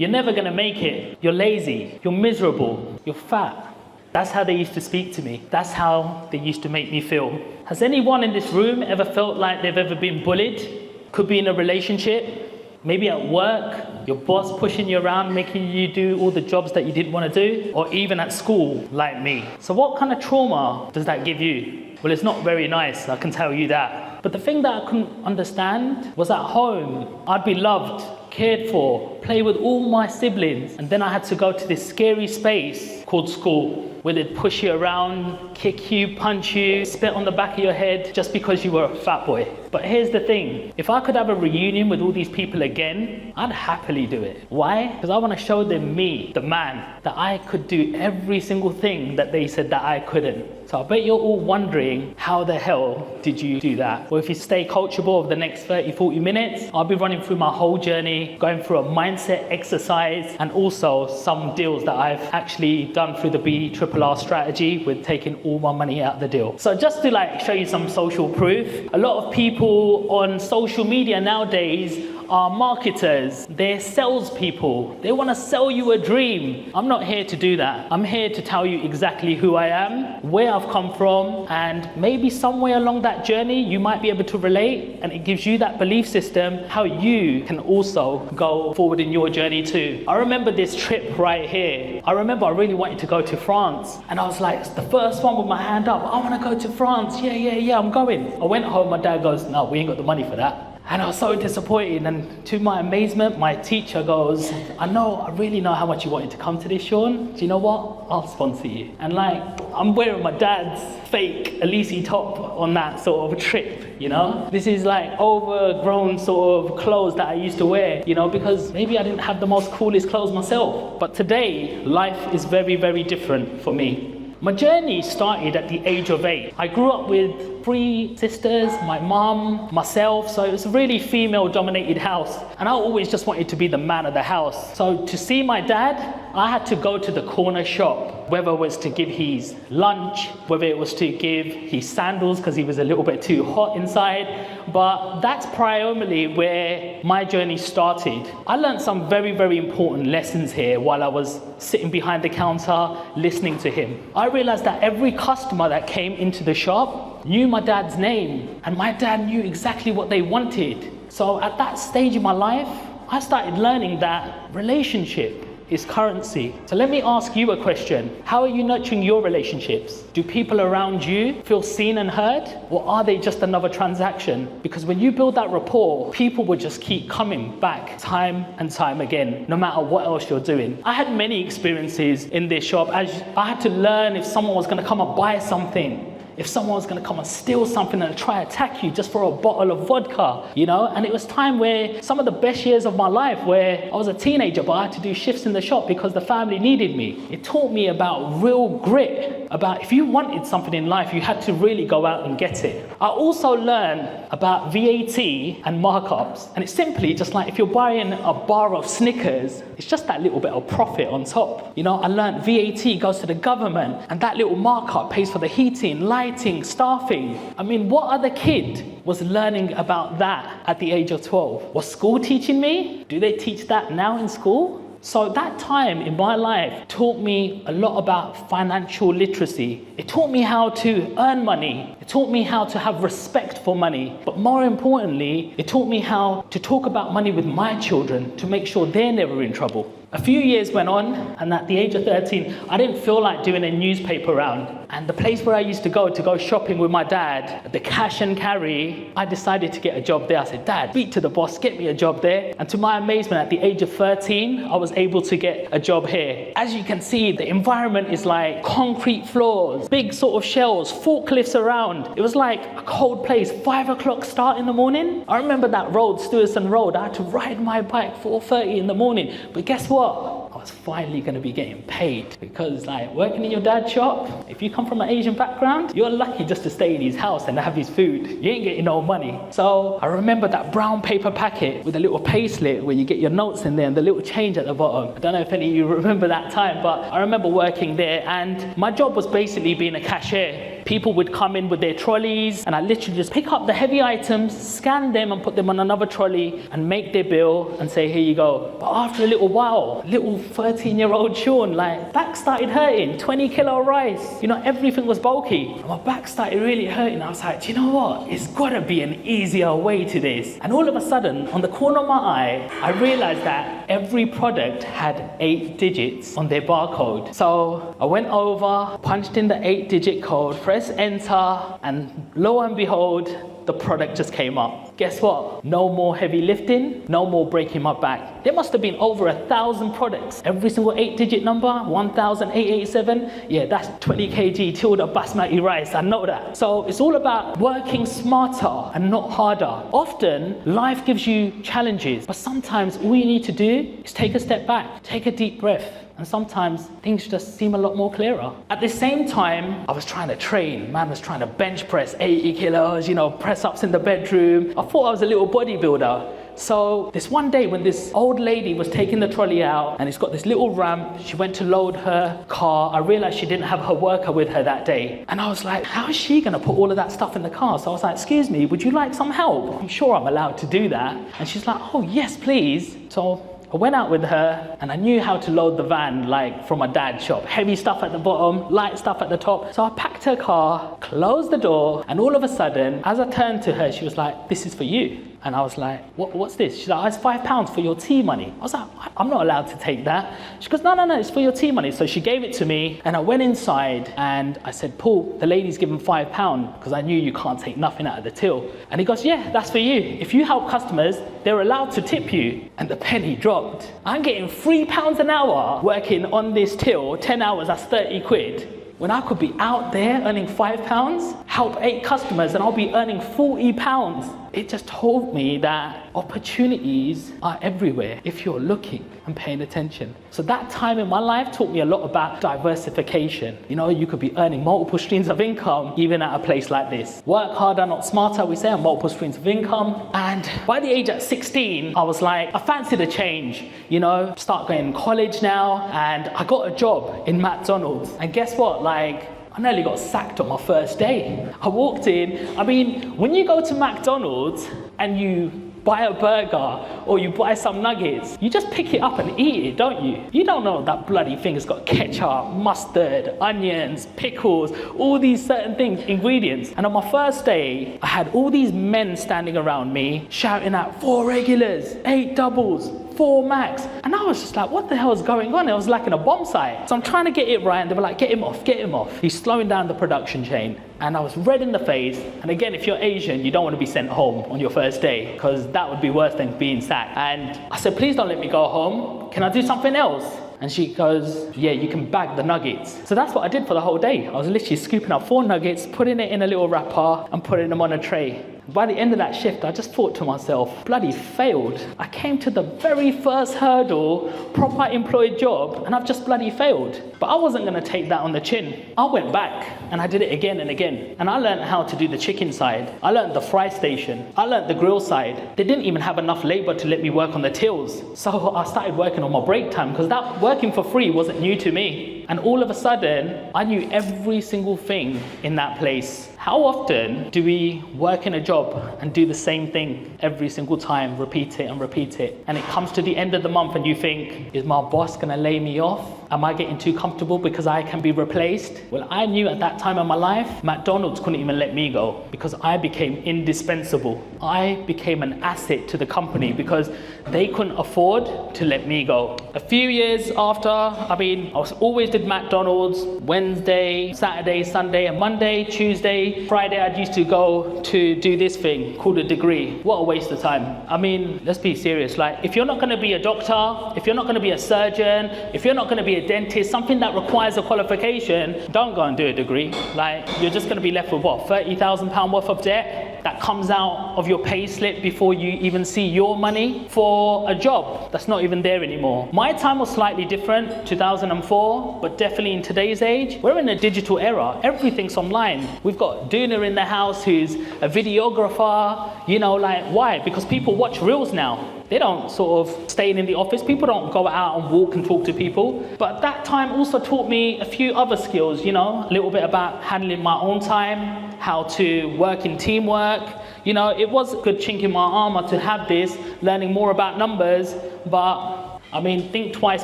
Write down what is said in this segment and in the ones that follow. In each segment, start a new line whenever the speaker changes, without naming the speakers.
You're never going to make it. You're lazy. You're miserable. You're fat. That's how they used to speak to me. That's how they used to make me feel. Has anyone in this room ever felt like they've ever been bullied? Could be in a relationship, maybe at work, your boss pushing you around, making you do all the jobs that you didn't want to do, or even at school, like me. So what kind of trauma does that give you? Well, it's not very nice, I can tell you that. But the thing that I couldn't understand was at home, I'd be loved, cared for, play with all my siblings, and then I had to go to this scary space called school, where they'd push you around, kick you, punch you, spit on the back of your head just because you were a fat boy. But here's the thing, if I could have a reunion with all these people again, I'd happily do it. Why? Because I want to show them me, the man, that I could do every single thing that they said that I couldn't. So I bet you're all wondering, how the hell did you do that? Well, if you stay coachable over the next 30-40 minutes, I'll be running through my whole journey, going through a mindset exercise, and also some deals that I've actually done through the BRRR strategy with taking all my money out of the deal. So just to show you some social proof, a lot of people on social media nowadays are marketers, they're salespeople. They want to sell you a dream. I'm not here to do that. I'm here to tell you exactly who I am, where I've come from, and maybe somewhere along that journey you might be able to relate, and it gives you that belief system how you can also go forward in your journey too. I remember this trip right here. I remember I really wanted to go to France, and I was like, it's the first one with my hand up. I want to go to France. Yeah, I'm going. I went home, my dad goes, no, we ain't got the money for that. And I was so disappointed, and to my amazement, my teacher goes, I really know how much you wanted to come to this, Sean. Do you know what? I'll sponsor you. And I'm wearing my dad's fake Elise top on that sort of trip, you know? This is overgrown sort of clothes that I used to wear, you know, because maybe I didn't have the most coolest clothes myself. But today, life is very, very different for me. My journey started at the age of 8. I grew up with 3 sisters, my mum, myself, so it was a really female-dominated house. And I always just wanted to be the man of the house. So to see my dad, I had to go to the corner shop, whether it was to give his lunch, whether it was to give his sandals because he was a little bit too hot inside. But that's primarily where my journey started. I learned some very, very important lessons here while I was sitting behind the counter listening to him. I realized that every customer that came into the shop knew my dad's name, and my dad knew exactly what they wanted. So at that stage in my life, I started learning that relationship is currency. So let me ask you a question. How are you nurturing your relationships? Do people around you feel seen and heard, or are they just another transaction? Because when you build that rapport, people will just keep coming back time and time again, no matter what else you're doing. I had many experiences in this shop as I had to learn if someone was going to come and buy something, if someone was going to come and steal something and try to attack you just for a bottle of vodka, you know? And it was time where some of the best years of my life where I was a teenager, but I had to do shifts in the shop because the family needed me. It taught me about real grit, about if you wanted something in life, you had to really go out and get it. I also learned about VAT and markups. And it's simply just like if you're buying a bar of Snickers, it's just that little bit of profit on top. You know, I learned VAT goes to the government, and that little markup pays for the heating, lighting, staffing. I mean, what other kid was learning about that at the age of 12? Was school teaching me? Do they teach that now in school? So that time in my life taught me a lot about financial literacy. It taught me how to earn money. It taught me how to have respect for money. But more importantly, it taught me how to talk about money with my children to make sure they're never in trouble. A few years went on, and at the age of 13, I didn't feel like doing a newspaper round. And the place where I used to go shopping with my dad, the cash and carry, I decided to get a job there. I said, Dad, speak to the boss, get me a job there. And to my amazement, at the age of 13, I was able to get a job here. As you can see, the environment is like concrete floors, big sort of shelves, forklifts around. It was like a cold place, 5 o'clock start in the morning. I remember that road, Stewardson Road, I had to ride my bike 4:30 in the morning. But guess what? I was finally going to be getting paid, because working in your dad's shop, if you come from an Asian background, you're lucky just to stay in his house and have his food. You ain't getting no money. So I remember that brown paper packet with a little pay slip where you get your notes in there and the little change at the bottom. I don't know if any of you remember that time, but I remember working there, and my job was basically being a cashier. People would come in with their trolleys, and I literally just pick up the heavy items, scan them and put them on another trolley and make their bill and say, here you go. But after a little while, little 13-year-old Sean, like, back started hurting, 20 kilo rice, you know, everything was bulky. And my back started really hurting. I was like, do you know what? It's gotta be an easier way to this. And all of a sudden, on the corner of my eye, I realized that every product had 8 digits on their barcode. So I went over, punched in the 8-digit code, pressed enter, and lo and behold, the product just came up. Guess what? No more heavy lifting, no more breaking my back. There must have been over 1,000 products. Every single 8-digit number, 1,887. Yeah, that's 20 kg tilde basmati rice, I know that. So it's all about working smarter and not harder. Often, life gives you challenges, but sometimes all you need to do is take a step back, take a deep breath. And sometimes things just seem a lot more clearer. At the same time, I was trying to train. Man was trying to bench press 80 kilos, you know, press ups in the bedroom. I thought I was a little bodybuilder. So this one day when this old lady was taking the trolley out and it's got this little ramp, she went to load her car. I realized she didn't have her worker with her that day. And I was like, how is she gonna put all of that stuff in the car? So I was like, excuse me, would you like some help? I'm sure I'm allowed to do that. And she's like, oh yes, please. So I went out with her and I knew how to load the van like from a dad's shop. Heavy stuff at the bottom, light stuff at the top. So I packed her car, closed the door, and all of a sudden, as I turned to her, she was like, this is for you. And I was like, what's this? She's like, oh, it's £5 for your tea money. I was like, I'm not allowed to take that. She goes, no, it's for your tea money. So she gave it to me and I went inside and I said, Paul, the lady's given £5 because I knew you can't take nothing out of the till. And he goes, yeah, that's for you. If you help customers, they're allowed to tip you. And the penny dropped. I'm getting £3 an hour working on this till, 10 hours, that's 30 quid. When I could be out there earning £5, help 8 customers, and I'll be earning £40. It just told me that opportunities are everywhere if you're looking and paying attention. So that time in my life taught me a lot about diversification. You know, you could be earning multiple streams of income even at a place like this. Work harder, not smarter, we say, on multiple streams of income. And by the age at 16, I was like, I fancied a change. You know, start going to college now, and I got a job in McDonald's. And guess what? Like, I nearly got sacked on my first day. I walked in. I mean, when you go to McDonald's and you buy a burger or you buy some nuggets, you just pick it up and eat it, don't you? You don't know that bloody thing has got ketchup, mustard, onions, pickles, all these certain things, ingredients. And on my first day, I had all these men standing around me shouting out 4 regulars, 8 doubles, 4 max. And I was just like, what the hell is going on? It was like in a bomb site. So I'm trying to get it right, and they were like, get him off, get him off. He's slowing down the production chain. And I was red in the face. And again, if you're Asian, you don't want to be sent home on your first day, because that would be worse than being sacked. And I said, please don't let me go home. Can I do something else? And she goes, yeah, you can bag the nuggets. So that's what I did for the whole day. I was literally scooping up 4 nuggets, putting it in a little wrapper and putting them on a tray. By the end of that shift, I just thought to myself, bloody failed. I came to the very first hurdle, proper employed job, and I've just bloody failed. But I wasn't gonna take that on the chin. I went back and I did it again and again. And I learned how to do the chicken side. I learned the fry station. I learned the grill side. They didn't even have enough labor to let me work on the tills. So I started working on my break time, because that working for free wasn't new to me. And all of a sudden, I knew every single thing in that place. How often do we work in a job and do the same thing every single time, repeat it and repeat it? And it comes to the end of the month and you think, is my boss gonna lay me off? Am I getting too comfortable because I can be replaced? Well, I knew at that time in my life, McDonald's couldn't even let me go, because I became indispensable. I became an asset to the company because they couldn't afford to let me go. A few years after, I always did McDonald's Wednesday, Saturday, Sunday, and Monday, Tuesday, Friday, I used to go to do this thing called a degree. What a waste of time. I mean, let's be serious. Like, if you're not gonna be a doctor, if you're not gonna be a surgeon, if you're not gonna be a dentist, something that requires a qualification, don't go and do a degree. Like, you're just gonna be left with what, £30,000 worth of debt that comes out of your pay slip before you even see your money for a job that's not even there anymore. My time was slightly different, 2004, but definitely in today's age, we're in a digital era. Everything's online. We've got Duna in the house who's a videographer, you know, like, why? Because people watch reels now. They don't sort of stay in the office. People don't go out and walk and talk to people. But that time also taught me a few other skills, you know, a little bit about handling my own time, how to work in teamwork. You know, it was a good chink in my armor to have this, learning more about numbers, but I mean, think twice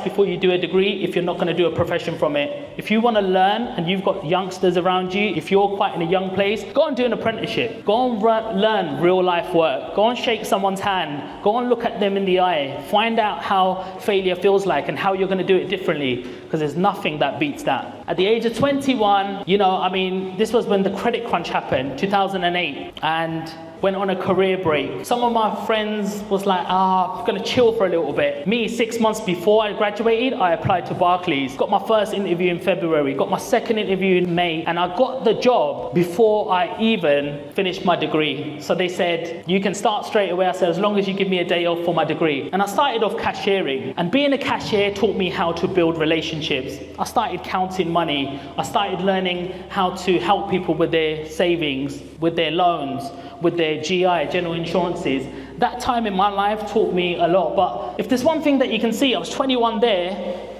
before you do a degree if you're not going to do a profession from it. If you want to learn and you've got youngsters around you, if you're quite in a young place, go and do an apprenticeship. Go and learn real life work. Go and shake someone's hand. Go and look at them in the eye. Find out how failure feels like and how you're going to do it differently, because there's nothing that beats that. At the age of 21, you know, I mean, this was when the credit crunch happened, 2008, and went on a career break. Some of my friends was like, I'm gonna chill for a little bit. Me, 6 months before I graduated, I applied to Barclays. Got my first interview in February, got my second interview in May, and I got the job before I even finished my degree. So they said, you can start straight away. I said, as long as you give me a day off for my degree. And I started off cashiering. And being a cashier taught me how to build relationships. I started counting money. I started learning how to help people with their savings, with their loans, with their GI, general insurances. That time in my life taught me a lot. But if there's one thing that you can see, I was 21 there,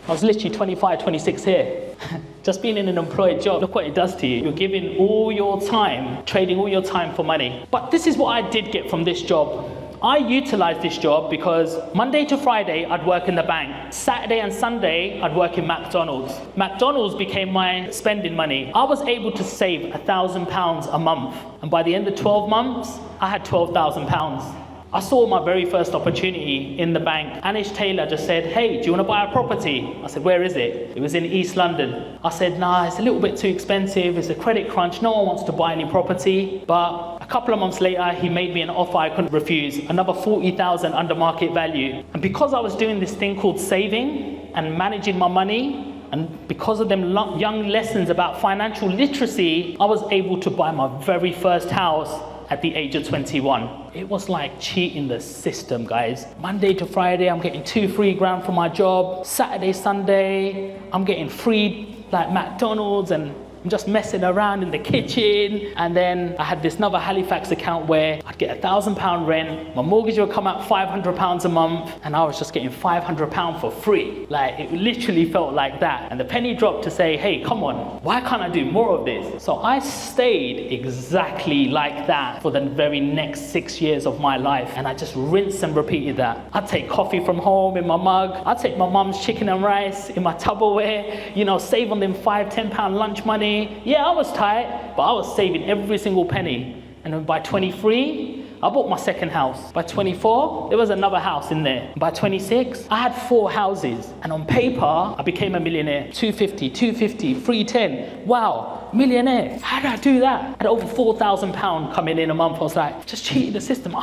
I was literally 25, 26 here. Just being in an employed job, look what it does to you. You're giving all your time, trading all your time for money. But this is what I did get from this job. I utilized this job because Monday to Friday, I'd work in the bank. Saturday and Sunday, I'd work in McDonald's. McDonald's became my spending money. I was able to save £1,000 a month. And by the end of 12 months, I had £12,000. I saw my very first opportunity in the bank. Anish Taylor just said, hey, do you want to buy a property? I said, where is it? It was in East London. I said, nah, it's a little bit too expensive. It's a credit crunch. No one wants to buy any property. But a couple of months later, he made me an offer I couldn't refuse. Another 40,000 under market value. And because I was doing this thing called saving and managing my money, and because of them young lessons about financial literacy, I was able to buy my very first house at the age of 21. It was like cheating the system, guys. Monday to Friday, I'm getting 2-3 grand from my job. Saturday, Sunday, I'm getting free like McDonald's, and I'm just messing around in the kitchen. And then I had this another Halifax account where I'd get £1,000 rent, my mortgage would come out £500 a month, and I was just getting £500 for free. Like, it literally felt like that. And the penny dropped to say, hey, come on, why can't I do more of this? So I stayed exactly like that for the very next 6 years of my life. And I just rinsed and repeated that. I'd take coffee from home in my mug. I'd take my mum's chicken and rice in my Tupperware, you know, save on them £5, £10 lunch money. Yeah, I was tight, but I was saving every single penny. And then by 23, I bought my second house. By 24, there was another house in there. By 26, I had 4 houses. And on paper, I became a millionaire. 250, 250, 310. Wow, millionaire. How did I do that? I had over £4,000 coming in a month. I was like, just cheating the system.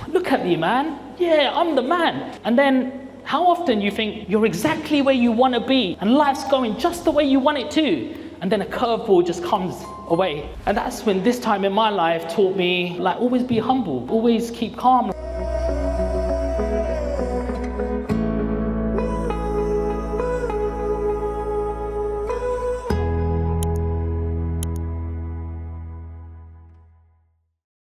Look at me, man. Yeah, I'm the man. And then, how often you think you're exactly where you want to be and life's going just the way you want it to, and then a curveball just comes away. And that's when this time in my life taught me, like, always be humble, always keep calm.